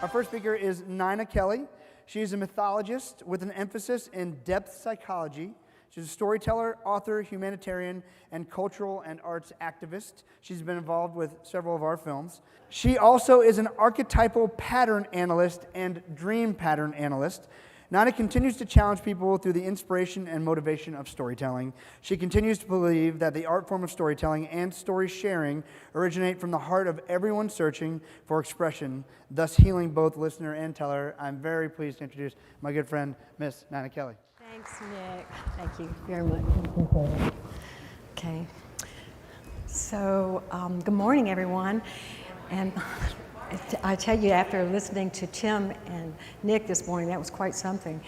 Our first speaker is Nina Kelly. She is a mythologist with an emphasis in depth psychology. She's a storyteller, author, humanitarian, and cultural and arts activist. She's been involved with several of our films. She also is an archetypal pattern analyst and dream pattern analyst. Nina continues to challenge people through the inspiration and motivation of storytelling. She continues to believe that the art form of storytelling and story sharing originate from the heart of everyone searching for expression, thus healing both listener and teller. I'm very pleased to introduce my good friend, Miss Nina Kelly. Thanks, Nick. Thank you very much. Okay. So, good morning, everyone. And I tell you, after listening to Tim and Nick this morning, that was quite something.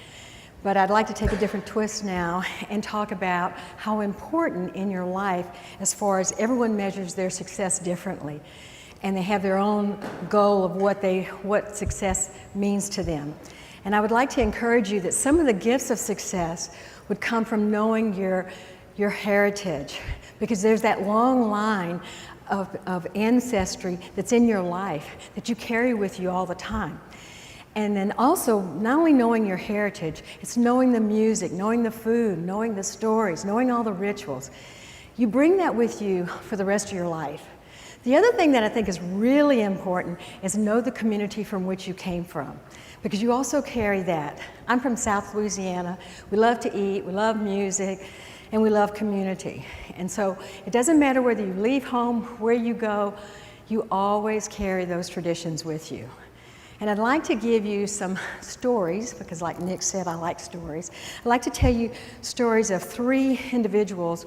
But I'd like to take a different twist now and talk about how important in your life, as far as everyone measures their success differently, and they have their own goal of what success means to them. And I would like to encourage you that some of the gifts of success would come from knowing your heritage, because there's that long line of ancestry that's in your life that you carry with you all the time. And then also, not only knowing your heritage, it's knowing the music, knowing the food, knowing the stories, knowing all the rituals. You bring that with you for the rest of your life. The other thing that I think is really important is know the community from which you came from, because you also carry that. I'm from South Louisiana. We love to eat, we love music, and we love community. And so it doesn't matter whether you leave home, where you go, you always carry those traditions with you. And I'd like to give you some stories, because like Nick said, I like stories. I'd like to tell you stories of 3 individuals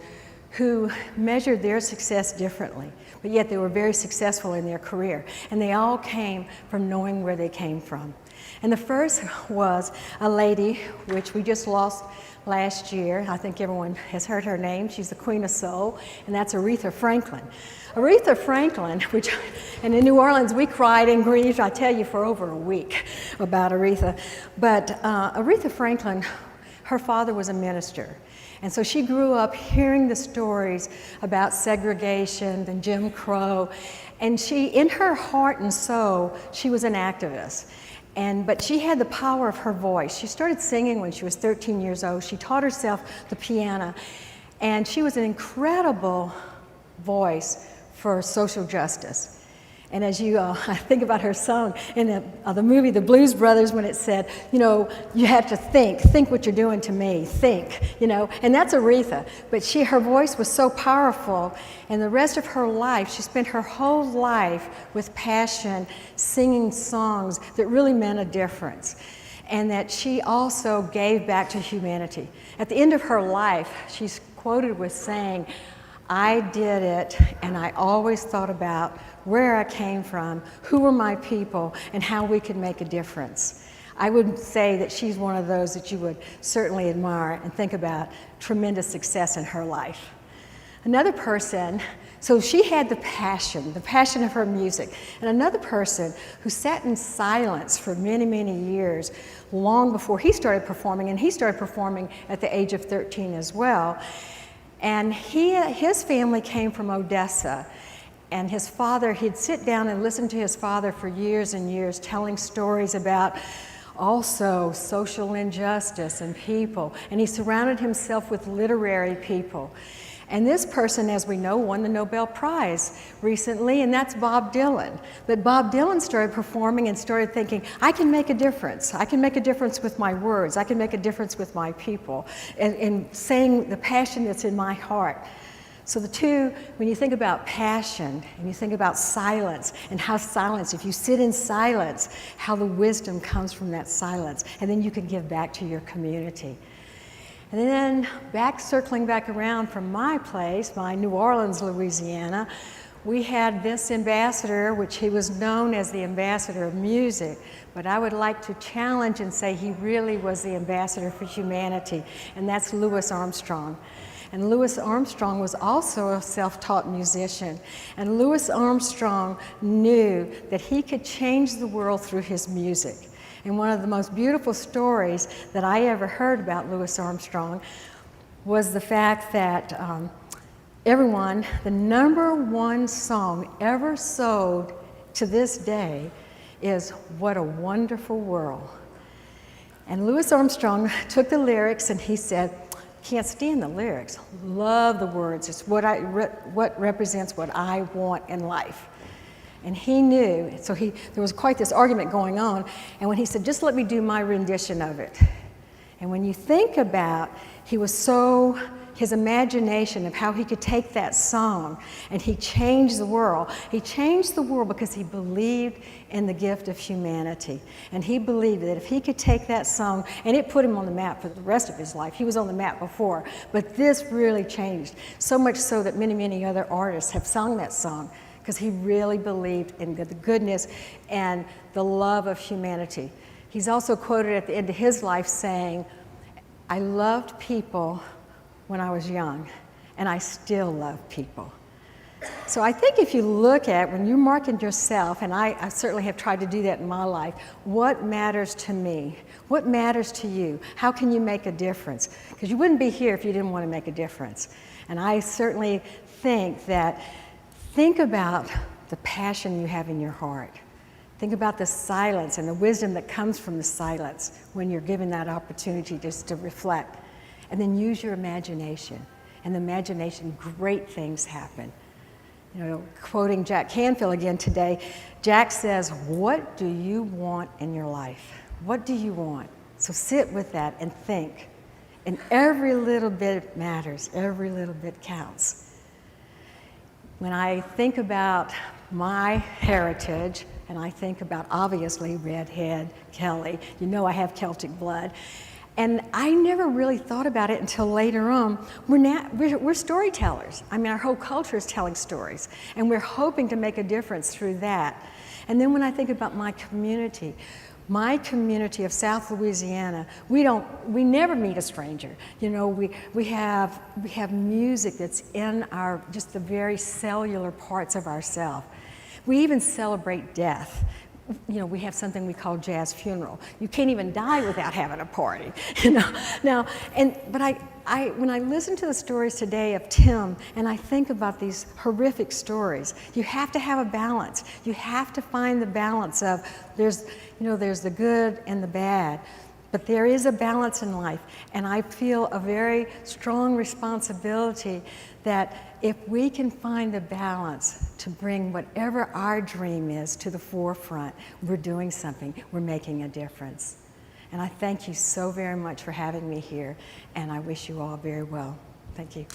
who measured their success differently, but yet they were very successful in their career. And they all came from knowing where they came from. And the first was a lady, which we just lost last year. I think everyone has heard her name. She's the Queen of Soul, and that's Aretha Franklin. Aretha Franklin, and in New Orleans we cried and grieved, I tell you, for over a week about Aretha. But Aretha Franklin, her father was a minister. And so she grew up hearing the stories about segregation and Jim Crow. And she, in her heart and soul, she was an activist. But she had the power of her voice. She started singing when she was 13 years old. She taught herself the piano. And she was an incredible voice for social justice. And as you think about her song in the movie The Blues Brothers, when it said, you know, you have to think what you're doing to me, think, you know, and that's Aretha. But her voice was so powerful, and the rest of her life, she spent her whole life with passion, singing songs that really meant a difference, and that she also gave back to humanity. At the end of her life, she's quoted with saying, "I did it, and I always thought about where I came from, who were my people, and how we could make a difference." I would say that she's one of those that you would certainly admire and think about tremendous success in her life. Another person, so she had the passion of her music. And another person who sat in silence for many, many years, long before he started performing, and he started performing at the age of 13 as well. And his family came from Odessa. And his father, he'd sit down and listen to his father for years and years, telling stories about also social injustice and people. And he surrounded himself with literary people. And this person, as we know, won the Nobel Prize recently, and that's Bob Dylan. But Bob Dylan started performing and started thinking, I can make a difference. I can make a difference with my words. I can make a difference with my people, and saying the passion that's in my heart. So the two, when you think about passion and you think about silence, and how silence, if you sit in silence, how the wisdom comes from that silence, and then you can give back to your community. And then circling back around from my place, my New Orleans, Louisiana, we had this ambassador, which he was known as the ambassador of music, but I would like to challenge and say he really was the ambassador for humanity, and that's Louis Armstrong. And Louis Armstrong was also a self-taught musician. And Louis Armstrong knew that he could change the world through his music. And one of the most beautiful stories that I ever heard about Louis Armstrong was the fact that the #1 song ever sold to this day is "What a Wonderful World." And Louis Armstrong took the lyrics and he said, "Can't stand the lyrics, love the words. It's what represents what I want in life." And he knew, so there was quite this argument going on, and when he said, "Just let me do my rendition of it." And when you think about, his imagination of how he could take that song and he changed the world. He changed the world because he believed in the gift of humanity. And he believed that if he could take that song, and it put him on the map for the rest of his life. He was on the map before, but this really changed. So much so that many, many other artists have sung that song because he really believed in the goodness and the love of humanity. He's also quoted at the end of his life saying, "I loved people when I was young, and I still love people." So I think if you look at, when you're marking yourself, and I certainly have tried to do that in my life, what matters to me? What matters to you? How can you make a difference? Because you wouldn't be here if you didn't want to make a difference. And I certainly think about the passion you have in your heart. Think about the silence and the wisdom that comes from the silence when you're given that opportunity just to reflect. And then use your imagination. And the imagination, great things happen. You know, quoting Jack Canfield again today, Jack says, "What do you want in your life? What do you want?" So sit with that and think. And every little bit matters. Every little bit counts. When I think about my heritage, and I think about, obviously, redhead, Kelly, you know I have Celtic blood, and I never really thought about it until later on. We're storytellers. I mean, our whole culture is telling stories, and we're hoping to make a difference through that. And then when I think about my community of South Louisiana, we never meet a stranger. You know, we have music that's in just the very cellular parts of ourselves. We even celebrate death. You know, we have something we call jazz funeral. You can't even die without having a party, you know. But when I listen to the stories today of Tim, and I think about these horrific stories, you have to have a balance. You have to find the balance of there's the good and the bad, but there is a balance in life, and I feel a very strong responsibility that if we can find the balance to bring whatever our dream is to the forefront, we're doing something, we're making a difference. And I thank you so very much for having me here, and I wish you all very well. Thank you.